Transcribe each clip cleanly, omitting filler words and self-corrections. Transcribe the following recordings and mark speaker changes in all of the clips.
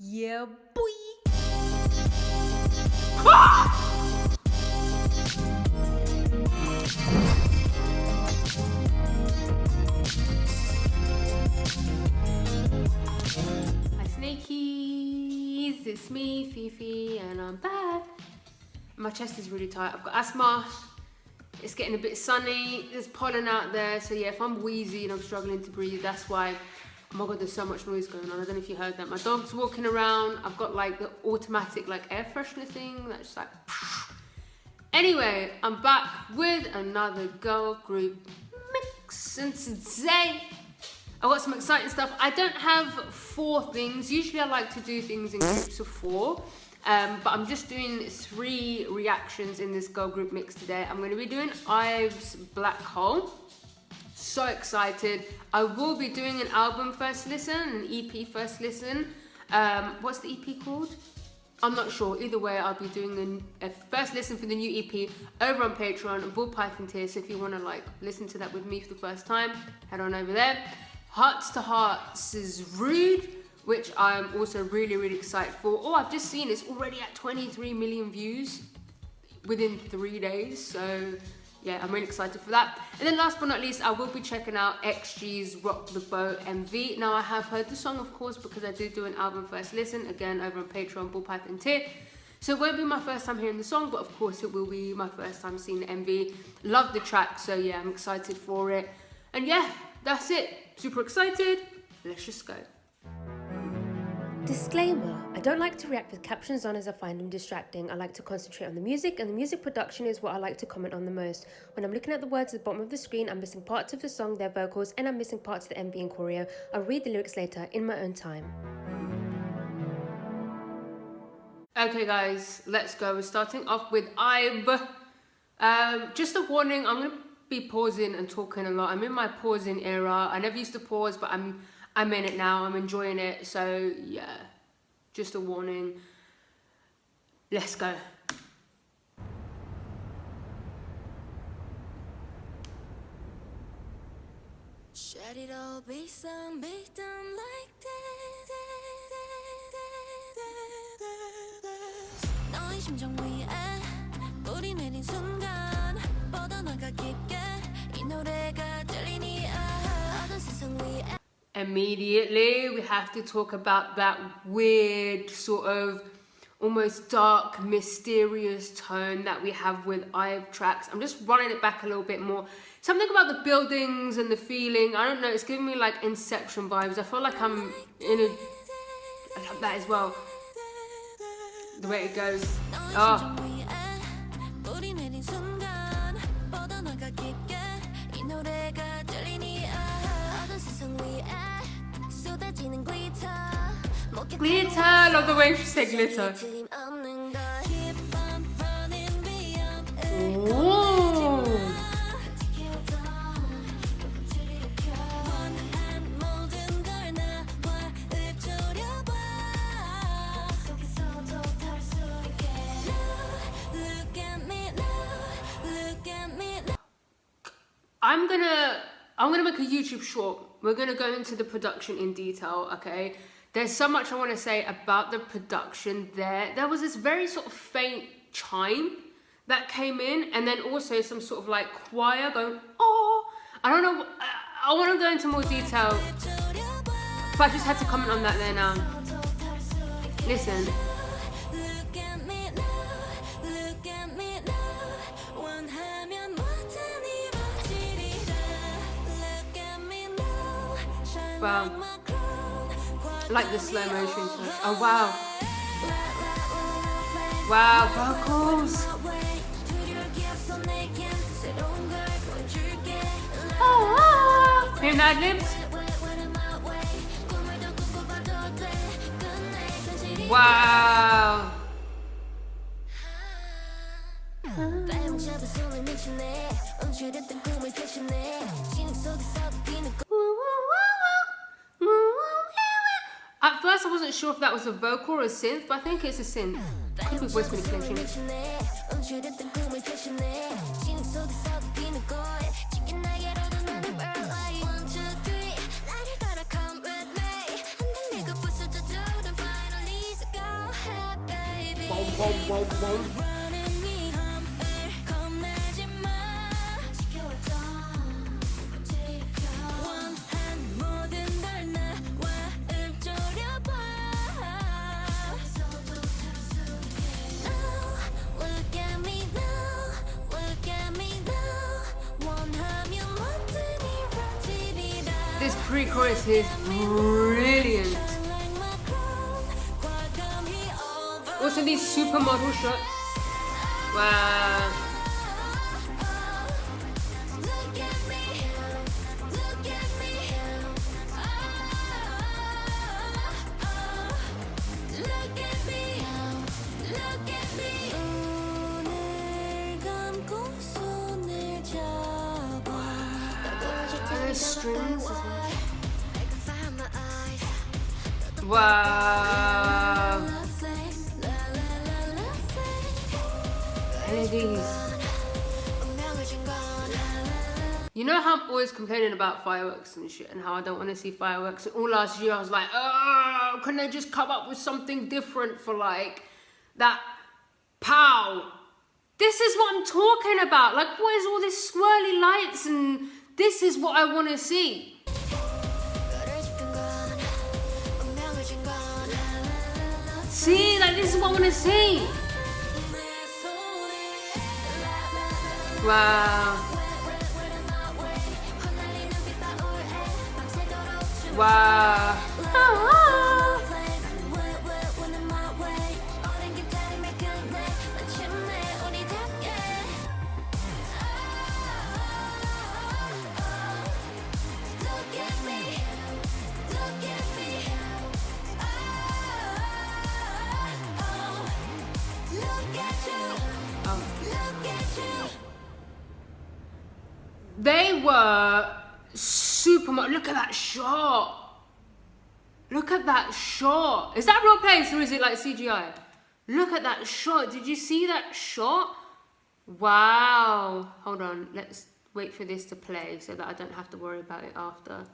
Speaker 1: Yeah, boy. Hi snakies, it's me, Fifi, and I'm back. My chest is really tight. I've got asthma. It's getting a bit sunny. There's pollen out there, so yeah, if I'm wheezy and I'm struggling to breathe, that's why. Oh my god, there's so much noise going on. I don't know if you heard that. My dog's walking around. I've got like the automatic like air freshener thing that's just like. Anyway, I'm back with another girl group mix, and today I've got some exciting stuff. I don't have 4 things. Usually I like to do things in groups of 4. But I'm just doing 3 reactions in this girl group mix today. I'm going to be doing IVE's Black Hole. So excited. I will be doing an album first listen, an EP first listen. What's the EP called? I'm not sure. Either way, I'll be doing a first listen for the new EP over on Patreon and Ball Python tier. So if you want to like listen to that with me for the first time, head on over there. Hearts2Hearts is Rude, which I'm also really, really excited for. Oh, I've just seen it's already at 23 million views within 3 days. So yeah, I'm really excited for that. And then last but not least, I will be checking out XG's Rock the Boat MV. Now I have heard the song, of course, because I did do an album first listen, again, over on Patreon, Ball Python tier. So it won't be my first time hearing the song, but of course it will be my first time seeing the MV. Love the track, so yeah, I'm excited for it. And yeah, that's it. Super excited. Let's just go.
Speaker 2: Disclaimer, I don't like to react with captions on as I find them distracting. I like to concentrate on the music, and the music production is what I like to comment on the most. When I'm looking at the words at the bottom of the screen, I'm missing parts of the song, their vocals, and I'm missing parts of the MV and choreo. I'll read the lyrics later in my own time.
Speaker 1: Okay guys, let's go. We're starting off with IVE. Just a warning, I'm going to be pausing and talking a lot. I'm in my pausing era. I never used to pause, but I'm in it now. I'm enjoying it. So yeah, just a warning. Let's go.
Speaker 3: Should it all be done like this? 너의 심장 위에 뿌리 내린 순간 뻗어나가 깊게 이 노래가 들리니 어두운 세상 위에.
Speaker 1: Immediately, we have to talk about that weird sort of almost dark, mysterious tone that we have with IVE tracks. I'm just running it back a little bit more. Something about the buildings and the feeling, I don't know, it's giving me like Inception vibes. I feel like I'm in a... I love that as well. The way it goes. Oh. Glitter, love the way she said glitter. Ooh. I'm gonna make a YouTube short. We're gonna go into the production in detail, okay? There's so much I want to say about the production there. There was this very sort of faint chime that came in, and then also some sort of like choir going, oh, I don't know. I want to go into more detail, but I just had to comment on that there now. Listen. Wow. Like the slow motion touch. Oh wow. Wow, vocals. Oh, hearing the ad-libs? Wow. At first I wasn't sure if that was a vocal or a synth, but I think it's a synth. Could be voice manipulation. This pre-chorus is brilliant. Also these supermodel shots. Wow. Strings as well. Wow. LEDs. You know how I'm always complaining about fireworks and shit and how I don't want to see fireworks, and all last year I was like, oh, can they just come up with something different for like that pow? This is what I'm talking about. Like, what is all this swirly lights? And this is what I want to see. See, like, this is what I want to see. Wow. Wow. They were super much. Look at that shot. Look at that shot. Is that real place or is it like CGI? Look at that shot. Did you see that shot? Wow. Hold on. Let's wait for this to play so that I don't have to worry about it after.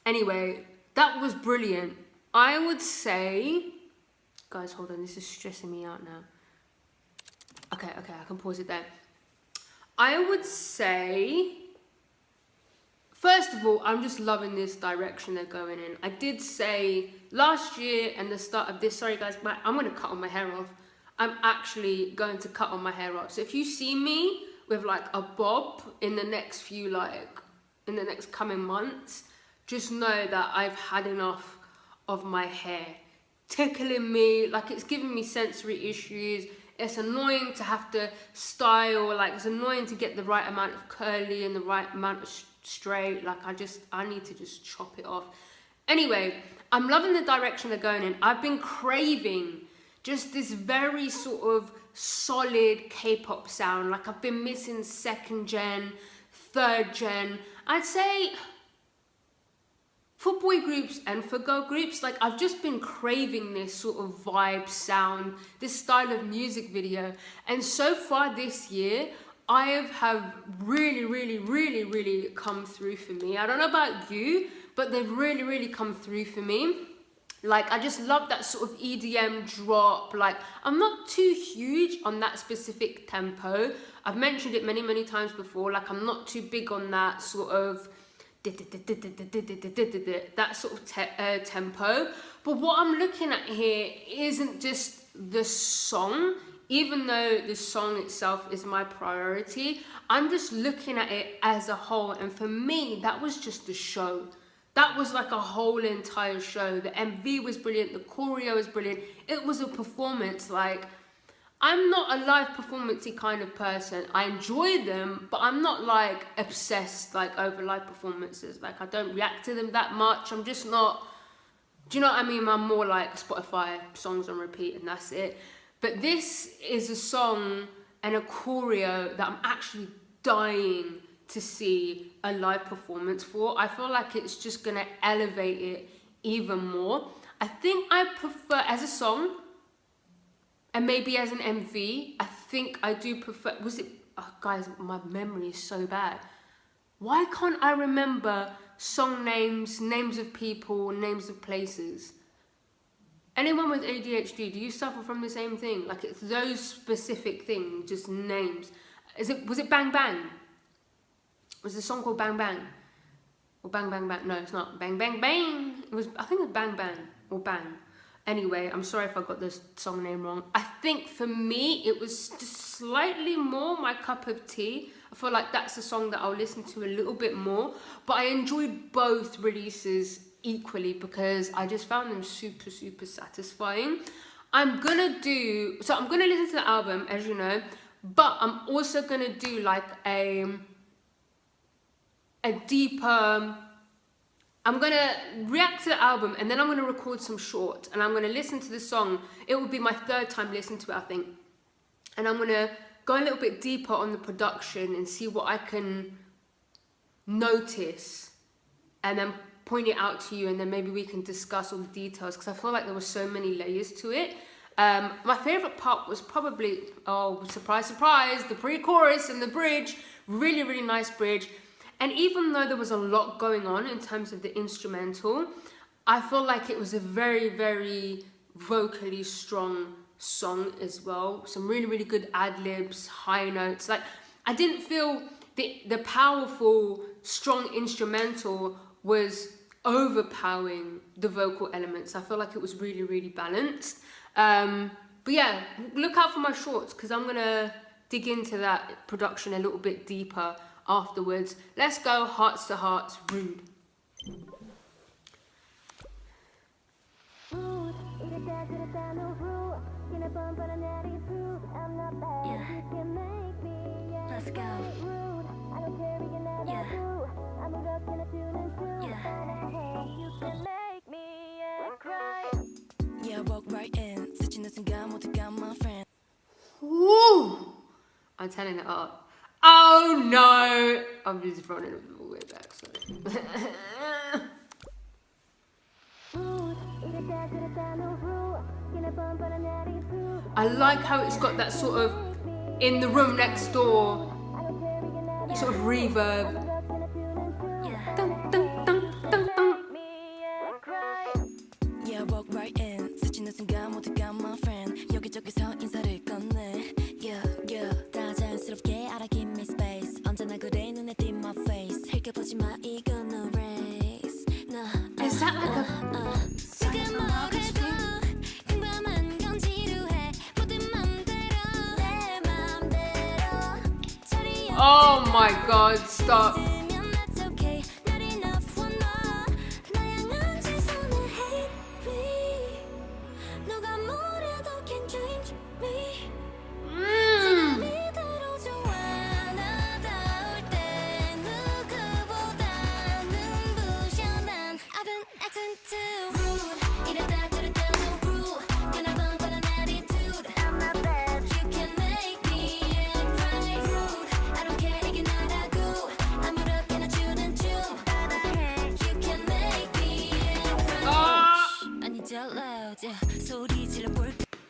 Speaker 1: Anyway, that was brilliant. I would say... Guys, hold on. This is stressing me out now. Okay, I can pause it there. I would say, first of all, I'm just loving this direction they're going in. I did say last year and the start of this, sorry guys, but I'm going to cut all my hair off. I'm actually going to cut all my hair off. So if you see me with like a bob in the next few, like, in the next coming months, just know that I've had enough of my hair tickling me, like it's giving me sensory issues. It's annoying to have to style, like it's annoying to get the right amount of curly and the right amount of straight. Like I need to just chop it off. Anyway, I'm loving the direction they're going in. I've been craving just this very sort of solid K-pop sound. Like I've been missing 2nd gen, 3rd gen. I'd say for boy groups and for girl groups, like I've just been craving this sort of vibe sound, this style of music video. And so far this year, I have really come through for me. I don't know about you, but they've really come through for me. Like, I just love that sort of EDM drop. Like, I'm not too huge on that specific tempo. I've mentioned it many times before. Like, I'm not too big on that sort of that sort of tempo. But what I'm looking at here isn't just the song, even though the song itself is my priority. I'm just looking at it as a whole, and for me that was just the show. That was like a whole entire show. The MV was brilliant, the choreo was brilliant. It was a performance. Like, I'm not a live performance-y kind of person. I enjoy them, but I'm not like obsessed like over live performances. Like, I don't react to them that much. I'm just not, do you know what I mean? I'm more like Spotify songs on repeat and that's it. But this is a song and a choreo that I'm actually dying to see a live performance for. I feel like it's just gonna elevate it even more. I think I prefer, as a song, and maybe as an MV, I think I do prefer, was it, oh guys, my memory is so bad. Why can't I remember song names, names of people, names of places? Anyone with ADHD, do you suffer from the same thing? Like it's those specific things, just names. Was it Bang Bang? Was the song called Bang Bang? Or Bang Bang Bang? No, it's not. Bang Bang Bang. I think it was Bang Bang or Bang. Anyway, I'm sorry if I got the song name wrong. I think for me, it was just slightly more my cup of tea. I feel like that's a song that I'll listen to a little bit more. But I enjoyed both releases equally because I just found them super, super satisfying. I'm gonna listen to the album, as you know, but I'm also gonna do like a deeper... I'm gonna react to the album and then I'm gonna record some shorts and I'm gonna listen to the song. It will be my third time listening to it, I think. And I'm gonna go a little bit deeper on the production and see what I can notice and then point it out to you, and then maybe we can discuss all the details because I feel like there were so many layers to it. My favorite part was probably, oh, surprise, surprise, the pre-chorus and the bridge. Really, really nice bridge. And even though there was a lot going on in terms of the instrumental, I feel like it was a very, very vocally strong song as well. Some really, really good ad-libs, high notes. Like, I didn't feel the powerful, strong instrumental was overpowering the vocal elements. I feel like it was really, really balanced. But yeah, look out for my shorts because I'm going to dig into that production a little bit deeper afterwards. Let's go Hearts to Hearts, Rude.
Speaker 3: Yeah. Let's go. Yeah. Yeah, walk right in. 스치는 순간 모두 got my friend.
Speaker 1: Woo! I'm turning it up. Oh no! I'm just running all the way back, sorry. I like how it's got that sort of in the room next door sort of reverb.
Speaker 3: Yeah.
Speaker 1: Dun, dun, dun, dun, dun.
Speaker 3: Yeah, walk right in. 스치는 순간 모두 got my friend. 여기저기서 인사를 건네. Yeah, yeah. 다 자연스럽게 알아 give me space. 언제나 그래 눈에 띈 my face. 흘겨보지 마 이건 no race.
Speaker 1: Is that like a...
Speaker 3: 지금 뭐래도 평범한 건 지루해. 모든 맘대로 내 맘대로.
Speaker 1: Oh my god, stop.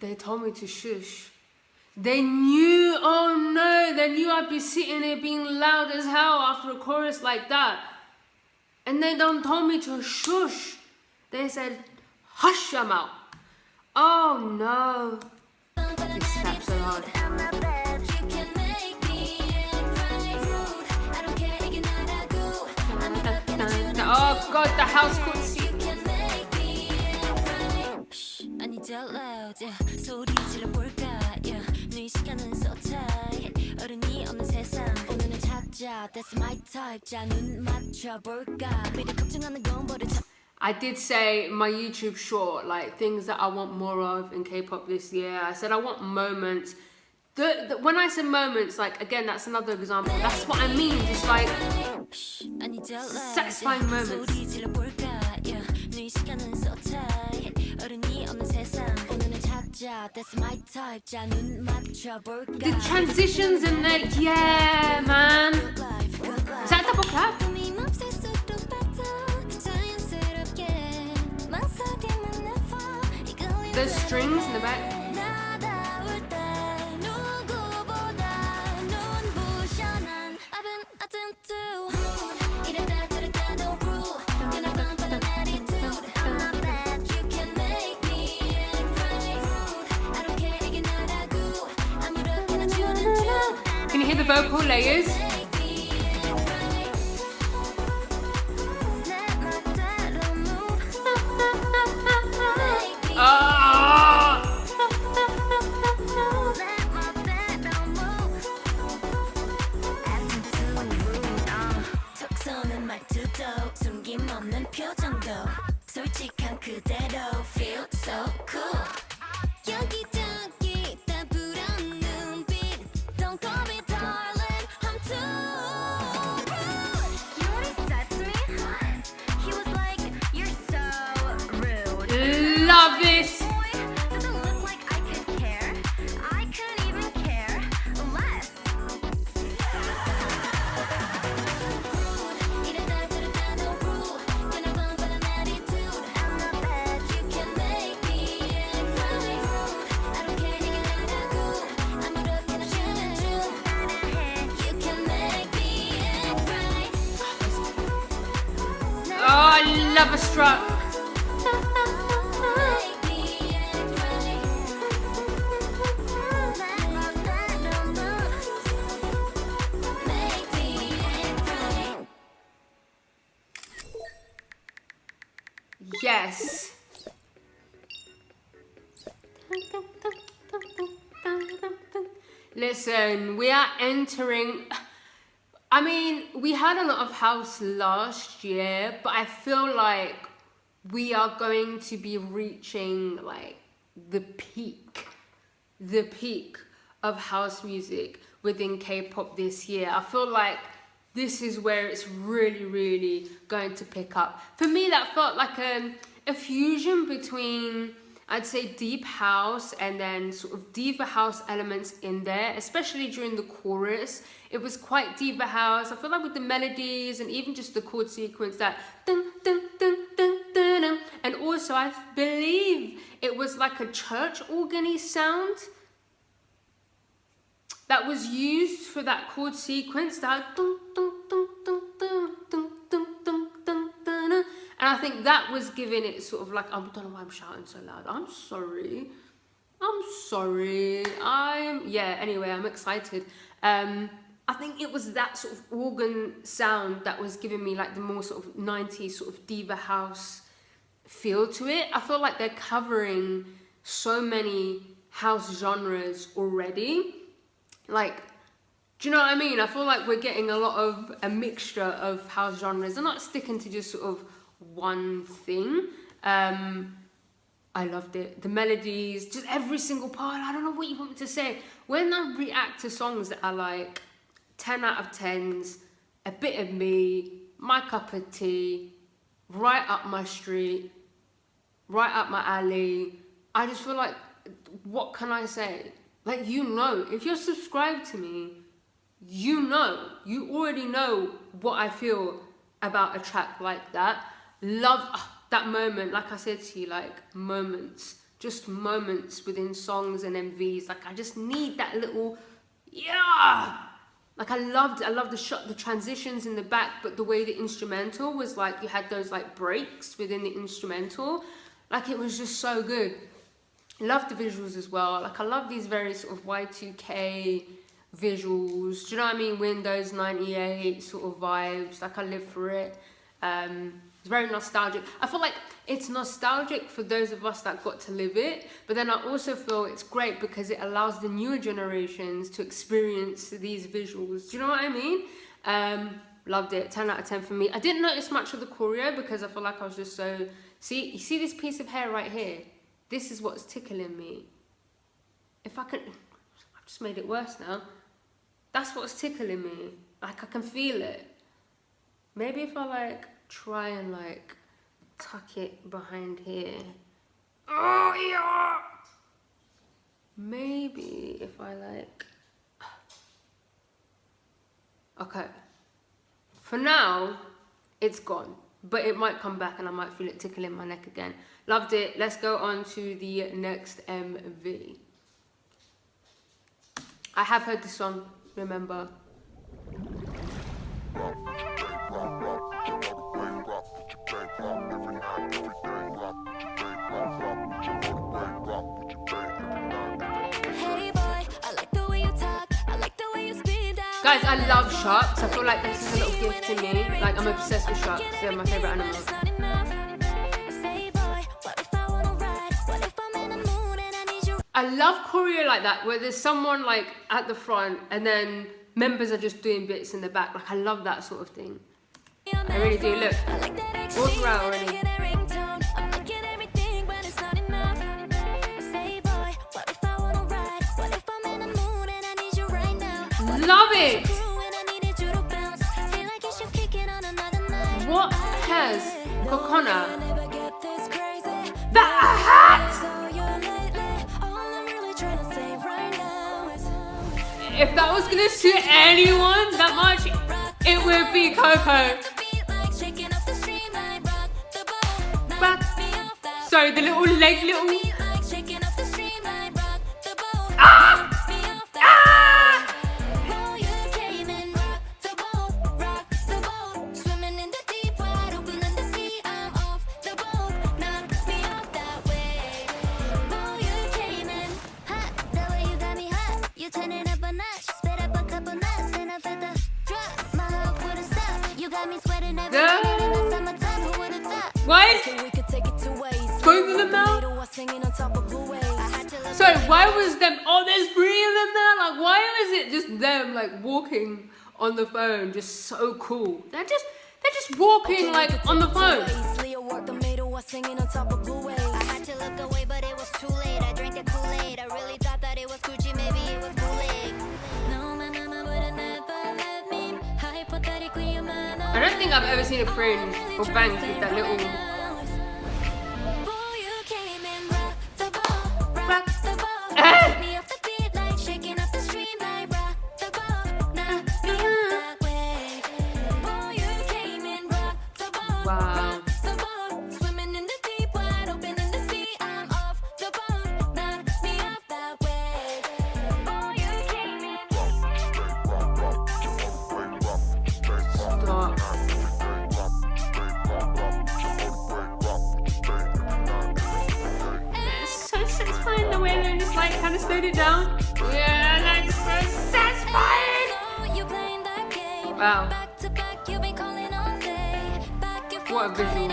Speaker 1: They told me to shush. They knew, oh no, they knew I'd be sitting there being loud as hell after a chorus like that. And they don't told me to shush. They said, hush your mouth. Oh no. It slaps so hard. Oh god, the house called
Speaker 3: 소리 질러볼까 yeah. 네 시간은 so tight 어른이 없는 세상 오늘은 찾자 That's my type 자 눈 맞춰볼까 미리 걱정하는 건 버려
Speaker 1: I did say my YouTube short, like things that I want more of in K-pop this year. I said I want moments. When I said moments, like again, that's another example. That's what I mean, just like satisfying moments. The transitions and the yeah, man. Is that double clap? The strings in the back. Can you hear the vocal layers?
Speaker 3: 톡 쏘는 말투도 숨김없는 표정도 솔직한 그대로 feel so cool 여기저기 다 부러운 눈빛 Don't call me darling I'm too rude You know what he said to me? He was like, you're so rude
Speaker 1: Love this!
Speaker 3: Doesn't look like I could care I couldn't even care less
Speaker 1: Oh, I love a strut. Yes. Listen, we are entering. I mean, we had a lot of house last year, but I feel like we are going to be reaching like the peak of house music within K-pop this year. I feel like this is where it's really, really going to pick up. For me, that felt like a fusion between, I'd say, deep house and then sort of diva house elements in there, especially during the chorus. It was quite diva house. I feel like with the melodies and even just the chord sequence, that dun dun dun dun dun dun. And also I believe it was like a church organ-y sound that was used for that chord sequence, that dun dun dun dun dun dun dun dun dun dun. And I think that was giving it sort of like, I don't know why I'm shouting so loud. I'm sorry. Yeah, anyway, I'm excited. I think it was that sort of organ sound that was giving me like the more sort of 90s sort of diva house feel to it. I feel like they're covering so many house genres already. Like, do you know what I mean? I feel like we're getting a mixture of house genres. They're not sticking to just sort of one thing. I loved it. The melodies, just every single part. I don't know what you want me to say. When I react to songs that are like 10 out of 10s, a bit of me, my cup of tea, right up my street, right up my alley, I just feel like, what can I say? Like, you know, if you're subscribed to me, you already know what I feel about a track like that. Love that moment, like I said to you, like moments, just moments within songs and MVs. Like, I just need that little, yeah. Like, I loved the shot, the transitions in the back, but the way the instrumental was like, you had those like breaks within the instrumental. Like, it was just so good. Love the visuals as well. Like, I love these very sort of Y2K visuals. Do you know what I mean? Windows 98 sort of vibes. Like, I live for it. It's very nostalgic. I feel like it's nostalgic for those of us that got to live it, but then I also feel it's great because it allows the newer generations to experience these visuals. Do you know what I mean? Loved it. 10 out of 10 for me. I didn't notice much of the choreo because I feel like I was just so... See, you see this piece of hair right here? This is what's tickling me. If I can... I've just made it worse now. That's what's tickling me. Like, I can feel it. Maybe if I like try and like tuck it behind here. Oh yeah. Maybe if I like. Okay. For now, it's gone, but it might come back and I might feel it tickling my neck again. Loved it. Let's go on to the next MV. I have heard this song, remember.
Speaker 3: Hey boy, I like the way you talk, I like the way you speed.
Speaker 1: Guys, I love sharks. I feel like this is a little gift to me. Like, I'm obsessed with sharks. They're my favorite animal. I love choreo like that, where there's someone like at the front and then members are just doing bits in the back. Like, I love that sort of thing. I really do. Look, all throughout already. Love it! What has Kokona? That hat! If that was gonna suit anyone that much, it would be Coco. Sorry, the little leg, Ah! Why? Both of them now? Sorry, why was them? Oh, there's 3 of them there. Like, why is it just them like walking on the phone? Just so cool. They're just walking like on the phone.
Speaker 3: I had to look away, but it was too late. I drank the Kool-Aid. I really thought that it was Gucci, maybe it was Kool-Aid. No, my mama would have never let me. Hypothetically, you man.
Speaker 1: I don't think I've ever seen a friend or bank with that little. Wow. Kind of slowed it down. Yeah, that's so satisfying. Wow. What a visual.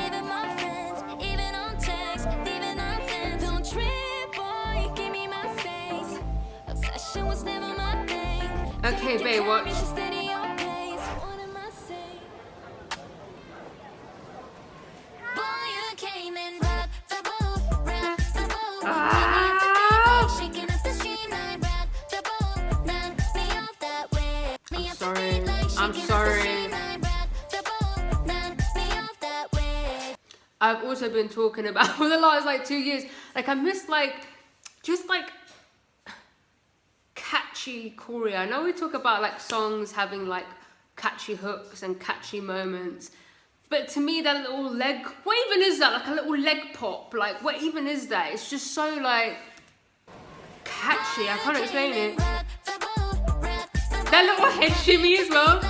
Speaker 1: Okay, babe, watch. I'm sorry. I've also been talking about for the last like 2 years, like I miss just catchy choreo. I know we talk about like songs having like catchy hooks and catchy moments, but to me that little leg, what even is that? Like a little leg pop, like what even is that? It's just so like catchy, I can't explain it. That little head shimmy as well.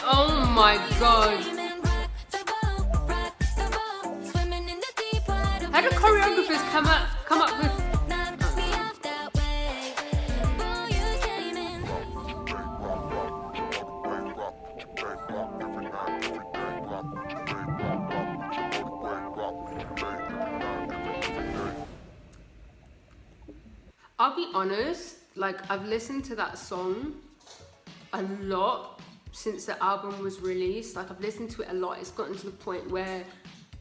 Speaker 1: Oh my god. How do choreographers come up with? I'll be honest, like I've listened to that song a lot since the album was released. Like I've listened to it a lot. It's gotten to the point where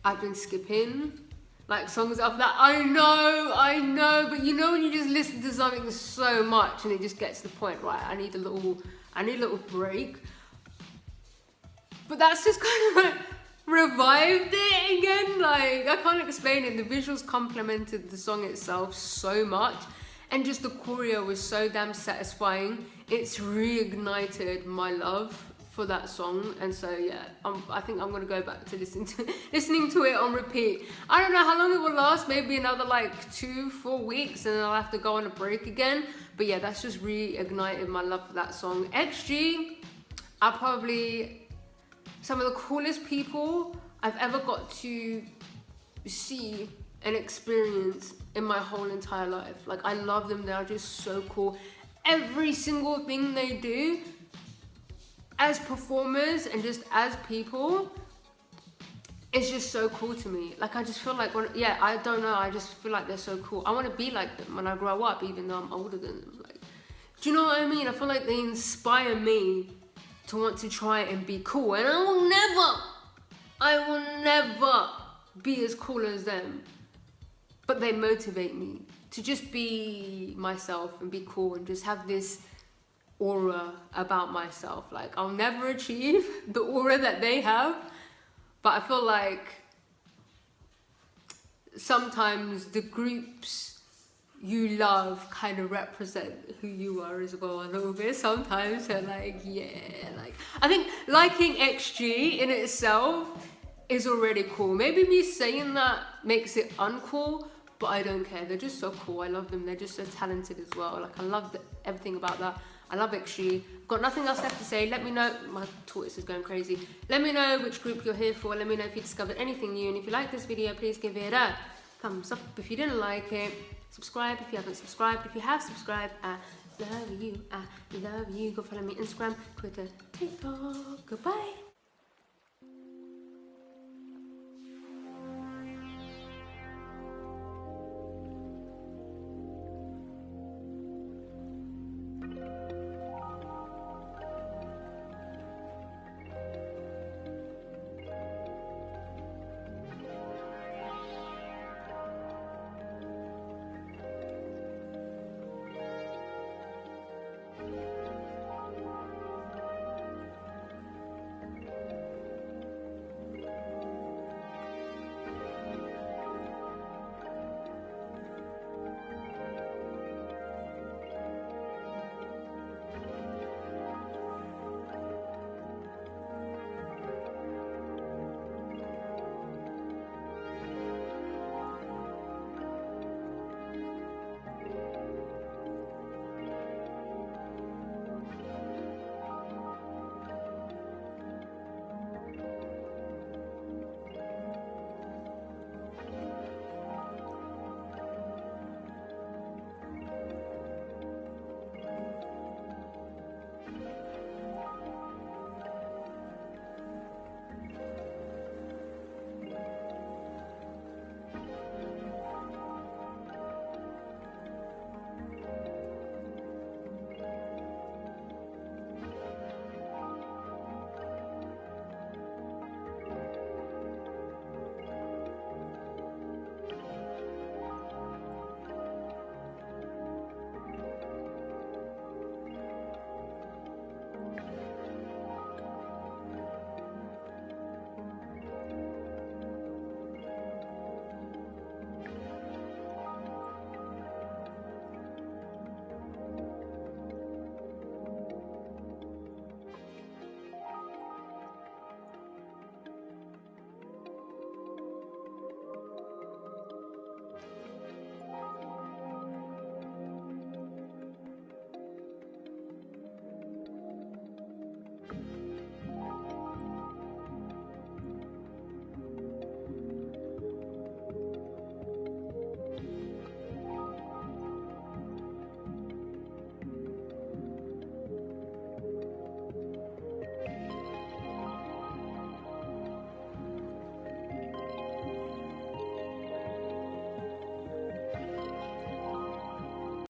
Speaker 1: I've been skipping like songs of that. I know, but you know when you just listen to something so much and it just gets to the point, right, I need a little break. But that's just kind of like revived it again. Like I can't explain it. The visuals complemented the song itself so much. And just the choreo was so damn satisfying. It's reignited my love for that song. And so yeah, I think I'm gonna go back to listening to it on repeat. I don't know how long it will last, maybe another like 2-4 weeks, and then I'll have to go on a break again. But yeah, that's just reignited my love for that song. XG are probably some of the coolest people I've ever got to see an experience in my whole entire life. Like, I love them. They are just so cool. Every single thing they do as performers and just as people, it's just so cool to me. Like, I just feel like, I don't know, I just feel like they're so cool. I want to be like them when I grow up, even though I'm older than them. Like, do you know what I mean? I feel like they inspire me to want to try and be cool. And I will never be as cool as them. But they motivate me to just be myself and be cool and just have this aura about myself. Like, I'll never achieve the aura that they have. But I feel like sometimes the groups you love kind of represent who you are as well a little bit. Sometimes they're like, I think liking XG in itself is already cool. Maybe me saying that makes it uncool, but I don't care. They're just so cool. I love them. They're just so talented as well. Like, I love everything about that. I love XG. Got nothing else left to say. Let me know. My tortoise is going crazy. Let me know which group you're here for. Let me know if you discovered anything new. And if you like this video, please give it a thumbs up. If you didn't like it, subscribe if you haven't subscribed. If you have subscribed, I love you. I love you. Go follow me Instagram, Twitter, TikTok. Goodbye.